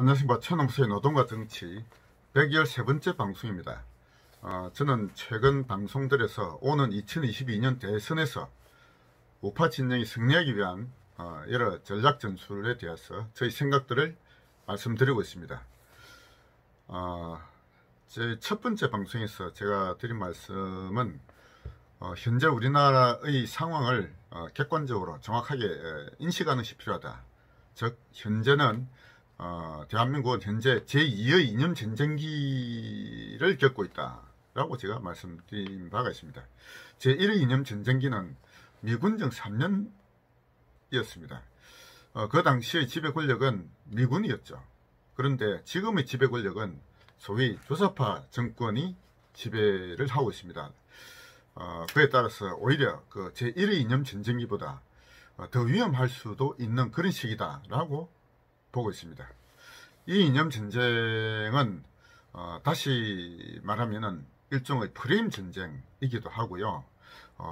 안녕하십니까. 최농수의 노동과 정치 113번째 방송입니다. 저는 최근 방송들에서 오는 2022년 대선에서 우파 진영이 승리하기 위한 여러 전략 전술에 대해서 저희 생각들을 말씀드리고 있습니다. 제 첫 번째 방송에서 제가 드린 말씀은 현재 우리나라의 상황을 객관적으로 정확하게 인식하는 것이 필요하다. 즉 현재는 대한민국은 현재 제2의 이념 전쟁기를 겪고 있다 라고 제가 말씀드린 바가 있습니다. 제1의 이념 전쟁기는 미군정 3년이었습니다. 그 당시의 지배 권력은 미군이었죠. 그런데 지금의 지배 권력은 소위 조사파 정권이 지배를 하고 있습니다. 그에 따라서 오히려 그 제1의 이념 전쟁기보다 더 위험할 수도 있는 그런 시기다 라고 보고 있습니다. 이 이념 전쟁은 다시 말하면은 일종의 프레임 전쟁이기도 하고요.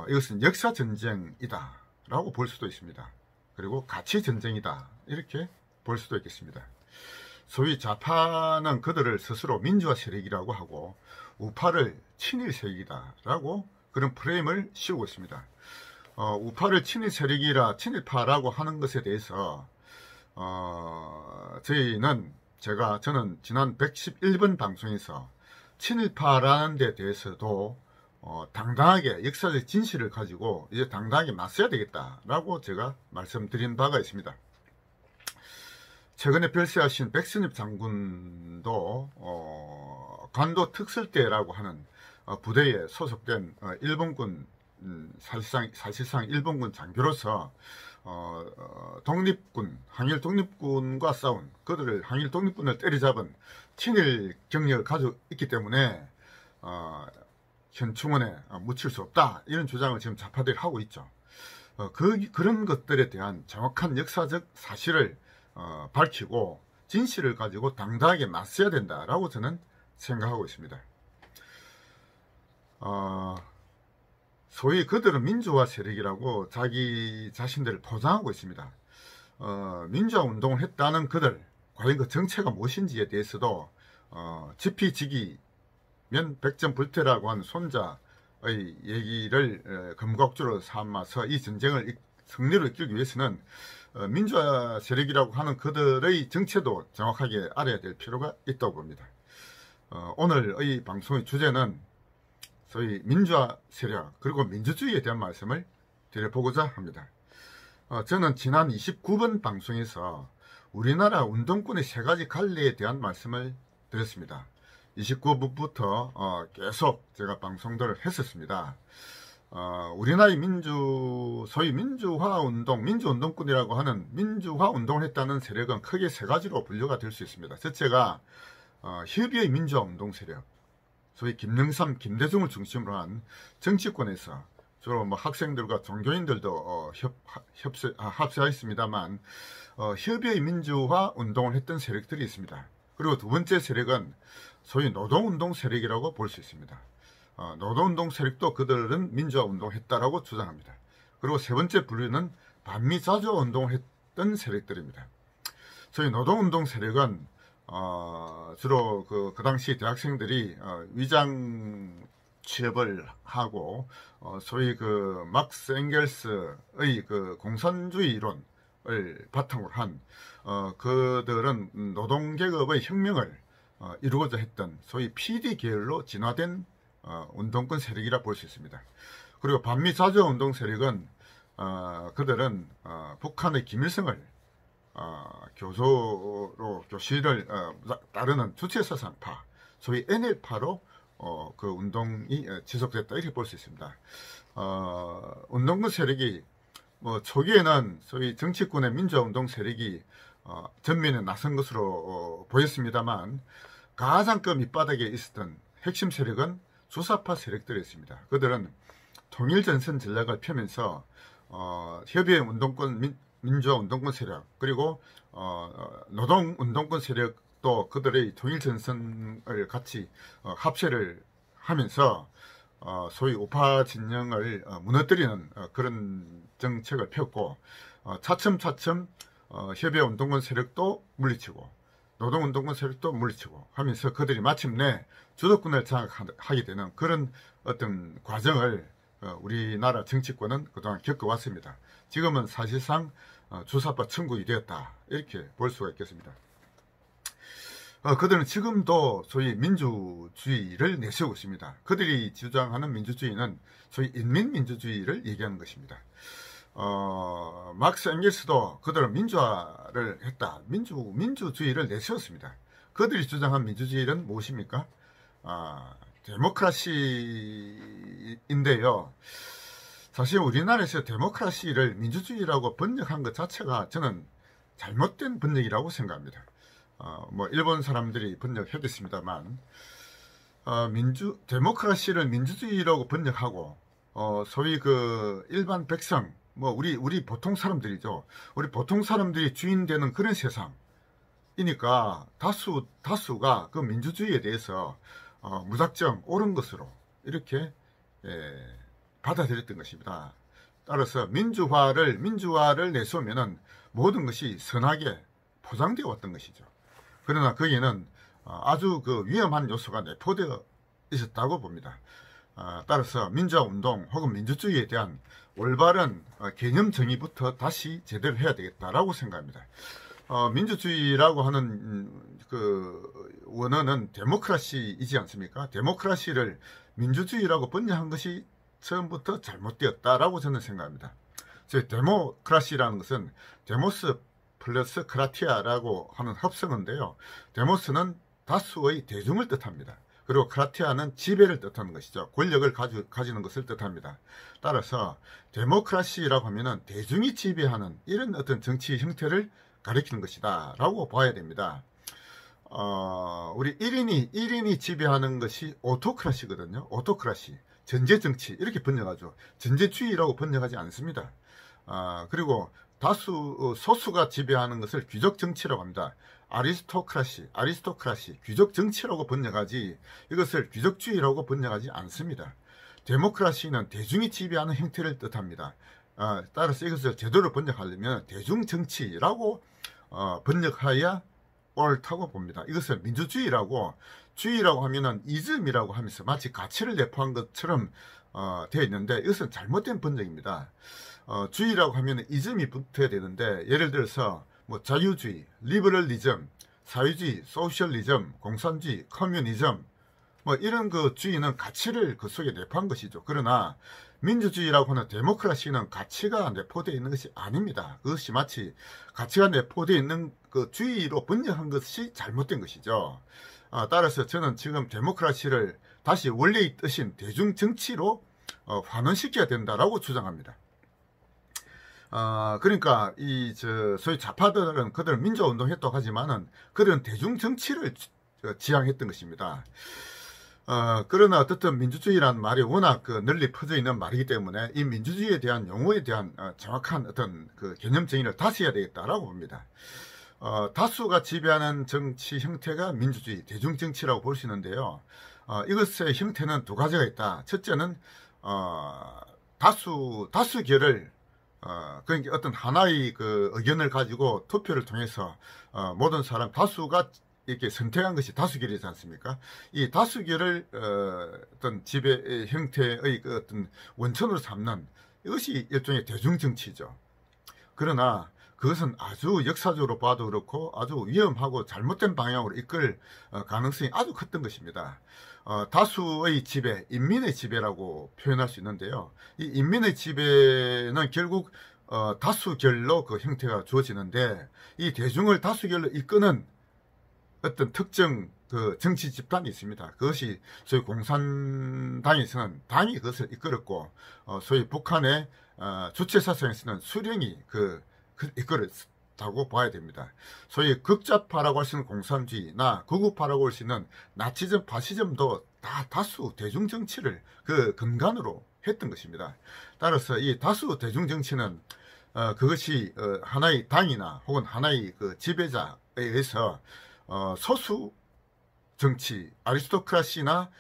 이것은 역사 전쟁이다 라고 볼 수도 있습니다. 그리고 가치 전쟁이다 이렇게 볼 수도 있겠습니다. 소위 좌파는 그들을 스스로 민주화 세력이라고 하고 우파를 친일 세력이다 라고 그런 프레임을 씌우고 있습니다. 우파를 친일 세력이라 친일파라고 하는 것에 대해서 저는 지난 111번 방송에서 친일파라는 데 대해서도 당당하게 역사적 진실을 가지고 이제 당당하게 맞서야 되겠다라고 제가 말씀드린 바가 있습니다. 최근에 별세하신 백선엽 장군도 관도 특설대라고 하는 부대에 소속된 일본군 사실상 일본군 장교로서 항일 독립군과 싸운 그들을 항일 독립군을 때려잡은 친일 경력을 가지고 있기 때문에 현충원에 묻힐 수 없다 이런 주장을 지금 좌파들이 하고 있죠. 그런 것들에 대한 정확한 역사적 사실을 밝히고 진실을 가지고 당당하게 맞서야 된다라고 저는 생각하고 있습니다. 소위 그들은 민주화 세력이라고 자기 자신들을 포장하고 있습니다. 민주화 운동을 했다는 그들, 과연 그 정체가 무엇인지에 대해서도 지피지기면 백전불태라고 한 손자의 얘기를 금곡주로 삼아서 이 전쟁을 승리로 이끌기 위해서는 민주화 세력이라고 하는 그들의 정체도 정확하게 알아야 될 필요가 있다고 봅니다. 오늘의 방송의 주제는 소위 민주화 세력 그리고 민주주의에 대한 말씀을 드려보고자 합니다. 저는 지난 29번 방송에서 우리나라 운동권의 세 가지 갈래에 대한 말씀을 드렸습니다. 29부부터 계속 제가 방송들을 했었습니다. 우리나라의 소위 민주화운동, 민주운동권이라고 하는 민주화운동을 했다는 세력은 크게 세 가지로 분류가 될 수 있습니다. 첫째가 협의의 민주화운동 세력, 소위 김영삼, 김대중을 중심으로 한 정치권에서 주로 학생들과 종교인들도 합세하였습니다만 협의의 민주화 운동을 했던 세력들이 있습니다. 그리고 두 번째 세력은 소위 노동운동 세력이라고 볼 수 있습니다. 노동운동 세력도 그들은 민주화 운동을 했다라고 주장합니다. 그리고 세 번째 분류는 반미자주화 운동을 했던 세력들입니다. 소위 노동운동 세력은 주로 그 당시 대학생들이 위장 취업을 하고 소위 그 막스 엥겔스의 그 공산주의 이론을 바탕으로 한 그들은 노동계급의 혁명을 이루고자 했던 소위 PD 계열로 진화된 운동권 세력이라 볼 수 있습니다. 그리고 반미자주화 운동 세력은 그들은 북한의 김일성을 교실을 따르는 주체사상파, 소위 NL파로 그 운동이 지속됐다 이렇게 볼 수 있습니다. 운동권 세력이 초기에는 소위 정치권의 민주화운동 세력이 전면에 나선 것으로 보였습니다만 가장 그 밑바닥에 있었던 핵심 세력은 주사파 세력들이었습니다. 그들은 통일전선 전략을 펴면서 협의의 운동권 민주화 운동권 세력 그리고 노동 운동권 세력도 그들의 통일 전선을 같이 합세를 하면서 소위 우파 진영을 무너뜨리는 그런 정책을 폈고 차츰차츰 협의회 운동권 세력도 물리치고 노동운동권 세력도 물리치고 하면서 그들이 마침내 주도권을 장악하게 되는 그런 어떤 과정을 우리나라 정치권은 그동안 겪어왔습니다. 지금은 사실상 주사파 천국이 되었다, 이렇게 볼 수가 있겠습니다. 그들은 지금도 소위 민주주의를 내세우고 있습니다. 그들이 주장하는 민주주의는 소위 인민민주주의를 얘기하는 것입니다. 막스 앵겔스도 그들은 민주화를 했다, 민주주의를 내세웠습니다. 그들이 주장한 민주주의는 무엇입니까? 데모크라시인데요. 사실 우리나라에서 데모크라시를 민주주의라고 번역한 것 자체가 저는 잘못된 번역이라고 생각합니다. 일본 사람들이 번역했습니다만, 데모크라시를 민주주의라고 번역하고, 소위 그 일반 백성, 우리 보통 사람들이죠. 우리 보통 사람들이 주인 되는 그런 세상이니까 다수가 그 민주주의에 대해서 무작정 옳은 것으로 이렇게 받아들였던 것입니다. 따라서 민주화를 내세우면은 모든 것이 선하게 포장되어 왔던 것이죠. 그러나 거기에는 아주 그 위험한 요소가 내포되어 있었다고 봅니다. 따라서 민주화운동 혹은 민주주의에 대한 올바른 개념 정의부터 다시 제대로 해야 되겠다라고 생각합니다. 민주주의라고 하는 그 원어는 데모크라시이지 않습니까? 데모크라시를 민주주의라고 번역한 것이 처음부터 잘못되었다라고 저는 생각합니다. 데모크라시라는 것은 데모스 플러스 크라티아라고 하는 합성어인데요. 데모스는 다수의 대중을 뜻합니다. 그리고 크라티아는 지배를 뜻하는 것이죠. 권력을 가지는 것을 뜻합니다. 따라서 데모크라시라고 하면은 대중이 지배하는 이런 어떤 정치 형태를 가리키는 것이다 라고 봐야 됩니다. 우리 1인이 지배하는 것이 오토크라시거든요. 오토크라시, 전제정치 이렇게 번역하죠. 전제주의라고 번역하지 않습니다. 그리고 소수가 지배하는 것을 귀족정치라고 합니다. 아리스토크라시, 귀족정치라고 번역하지 이것을 귀족주의라고 번역하지 않습니다. 데모크라시는 대중이 지배하는 형태를 뜻합니다. 따라서 이것을 제대로 번역하려면 대중정치라고 번역해야 옳다고 봅니다. 이것을 민주주의라고, 주의라고 하면은 이즘이라고 하면서 마치 가치를 내포한 것처럼 되어 있는데 이것은 잘못된 번역입니다. 주의라고 하면 이즘이 붙어야 되는데, 예를 들어서 자유주의, 리버럴리즘, 사회주의, 소셜리즘, 공산주의, 커뮤니즘 이런 그 주의는 가치를 그 속에 내포한 것이죠. 그러나 민주주의라고 하는 데모크라시는 가치가 내포되어 있는 것이 아닙니다. 그것이 마치 가치가 내포되어 있는 그 주의로 번역한 것이 잘못된 것이죠. 따라서 저는 지금 데모크라시를 다시 원래의 뜻인 대중정치로 환원시켜야 된다라고 주장합니다. 그러니까 소위 좌파들은 그들은 민주화운동 했다고 하지만은 그들은 대중정치를 지향했던 것입니다. 그러나 어떻든 민주주의라는 말이 워낙 널리 퍼져 있는 말이기 때문에 이 민주주의에 대한 용어에 대한 정확한 어떤 그 개념 정의를 다시 해야 되겠다라고 봅니다. 다수가 지배하는 정치 형태가 민주주의, 대중정치라고 볼 수 있는데요. 이것의 형태는 두 가지가 있다. 첫째는 다수결을 그러니까 어떤 하나의 그 의견을 가지고 투표를 통해서 모든 사람 다수가 이렇게 선택한 것이 다수결이지 않습니까? 이 다수결을 어떤 지배 형태의 그 어떤 원천으로 삼는 이것이 일종의 대중정치죠. 그러나 그것은 아주 역사적으로 봐도 그렇고 아주 위험하고 잘못된 방향으로 이끌 가능성이 아주 컸던 것입니다. 다수의 지배, 인민의 지배라고 표현할 수 있는데요. 이 인민의 지배는 결국 다수결로 그 형태가 주어지는데, 이 대중을 다수결로 이끄는 어떤 특정 그 정치 집단이 있습니다. 그것이 소위 공산당에서는 당이 그것을 이끌었고, 소위 북한의 주체사상에서는 수령이 이끌었다고 봐야 됩니다. 소위 극좌파라고 할 수 있는 공산주의나 극우파라고 할 수 있는 나치즘, 파시즘도 다 다수 대중정치를 그 근간으로 했던 것입니다. 따라서 이 다수 대중정치는 그것이 하나의 당이나 혹은 하나의 그 지배자에 의해서 소수 정치, 아리스토크라시나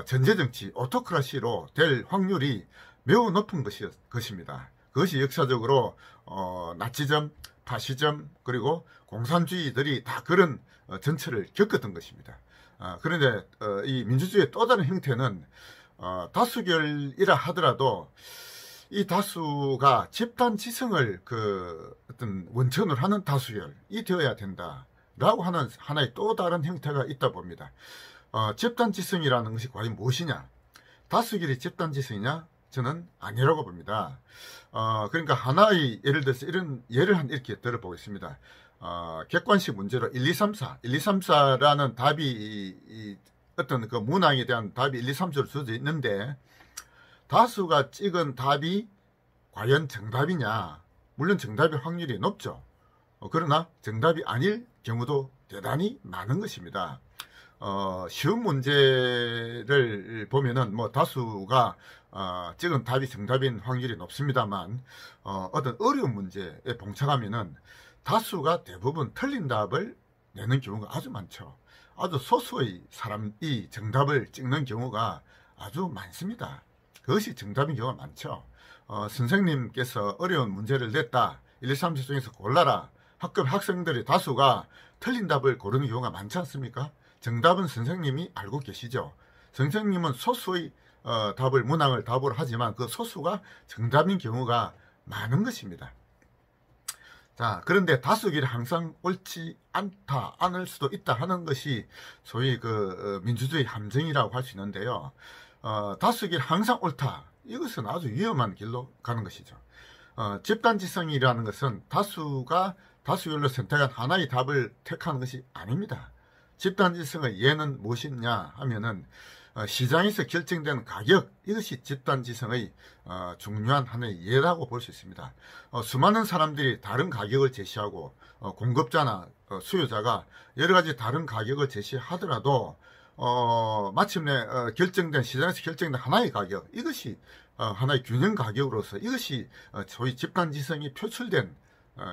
전제정치, 오토크라시로 될 확률이 매우 높은 것입니다. 그것이 역사적으로 나치즘, 파시즘 그리고 공산주의들이 다 그런 전철을 겪었던 것입니다. 그런데 이 민주주의의 또 다른 형태는 다수결이라 하더라도 이 다수가 집단지성을 어떤 원천으로 하는 다수결이 되어야 된다라고 하는 하나의 또 다른 형태가 있다 봅니다. 집단지성이라는 것이 과연 무엇이냐? 다수결이 집단지성이냐? 저는 아니라고 봅니다. 그러니까 하나의 예를 들어서 이런 예를 이렇게 들어보겠습니다. 객관식 문제로 1, 2, 3, 4, 1, 2, 3, 4라는 답이 어떤 그 문항에 대한 답이 1, 2, 3, 4로 주어져 있는데 다수가 찍은 답이 과연 정답이냐? 물론 정답의 확률이 높죠. 그러나 정답이 아닐 경우도 대단히 많은 것입니다. 쉬운 문제를 보면은 뭐 다수가 찍은 답이 정답인 확률이 높습니다만 어떤 어려운 문제에 봉착하면은 다수가 대부분 틀린 답을 내는 경우가 아주 많죠. 아주 소수의 사람이 정답을 찍는 경우가 아주 많습니다. 그것이 정답인 경우가 많죠. 선생님께서 어려운 문제를 냈다. 1, 2, 3, 4 중에서 골라라. 학급 학생들의 다수가 틀린 답을 고르는 경우가 많지 않습니까? 정답은 선생님이 알고 계시죠. 선생님은 소수의 문항을 답으로 하지만 그 소수가 정답인 경우가 많은 것입니다. 자, 그런데 다수결이 항상 옳지 않을 수도 있다 하는 것이 소위 민주주의 함정이라고 할 수 있는데요. 다수결이 항상 옳다. 이것은 아주 위험한 길로 가는 것이죠. 집단지성이라는 것은 다수가 다수결로 선택한 하나의 답을 택하는 것이 아닙니다. 집단지성의 예는 무엇이냐 하면은 시장에서 결정된 가격, 이것이 집단지성의 중요한 하나의 예라고 볼 수 있습니다. 수많은 사람들이 다른 가격을 제시하고 공급자나 수요자가 여러 가지 다른 가격을 제시하더라도 마침내 시장에서 결정된 하나의 가격, 이것이 하나의 균형 가격으로서 이것이 소위 집단지성이 표출된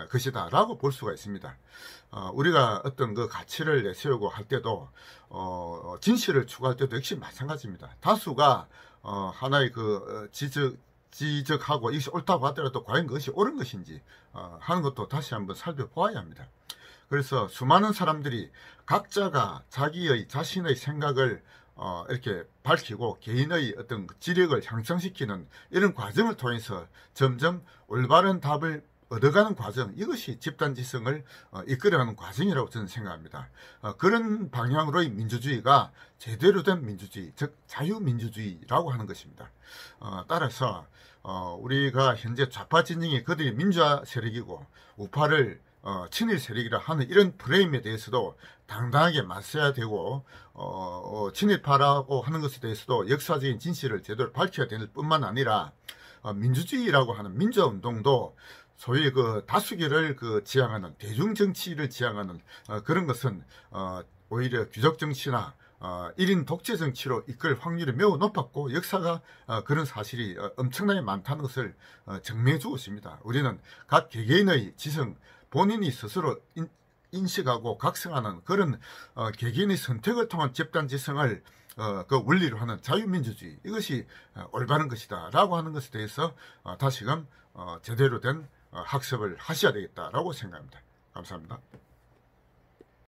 것이다 라고 볼 수가 있습니다. 우리가 어떤 그 가치를 내세우고 할 때도 진실을 추구할 때도 역시 마찬가지입니다. 다수가 하나의 지적하고 이것이 옳다고 하더라도 과연 그것이 옳은 것인지 하는 것도 다시 한번 살펴보아야 합니다. 그래서 수많은 사람들이 각자가 자신의 생각을 이렇게 밝히고 개인의 어떤 지력을 향상시키는 이런 과정을 통해서 점점 올바른 답을 얻어가는 과정, 이것이 집단지성을 이끌어가는 과정이라고 저는 생각합니다. 그런 방향으로의 민주주의가 제대로 된 민주주의, 즉 자유민주주의라고 하는 것입니다. 따라서 우리가 현재 좌파 진영이 그들이 민주화 세력이고 우파를 친일 세력이라 하는 이런 프레임에 대해서도 당당하게 맞서야 되고 친일파라고 하는 것에 대해서도 역사적인 진실을 제대로 밝혀야 될 뿐만 아니라 민주주의라고 하는 민주화운동도 소위 다수결을 지향하는 대중정치를 지향하는 그런 것은 오히려 귀족정치나 1인 독재 정치로 이끌 확률이 매우 높았고 역사가 그런 사실이 엄청나게 많다는 것을 증명해 주고 있습니다. 우리는 각 개개인의 지성, 본인이 스스로 인식하고 각성하는 그런 개개인의 선택을 통한 집단지성을 그 원리로 하는 자유민주주의, 이것이 올바른 것이다 라고 하는 것에 대해서 다시금 제대로 된 학습을 하셔야 되겠다라고 생각합니다. 감사합니다.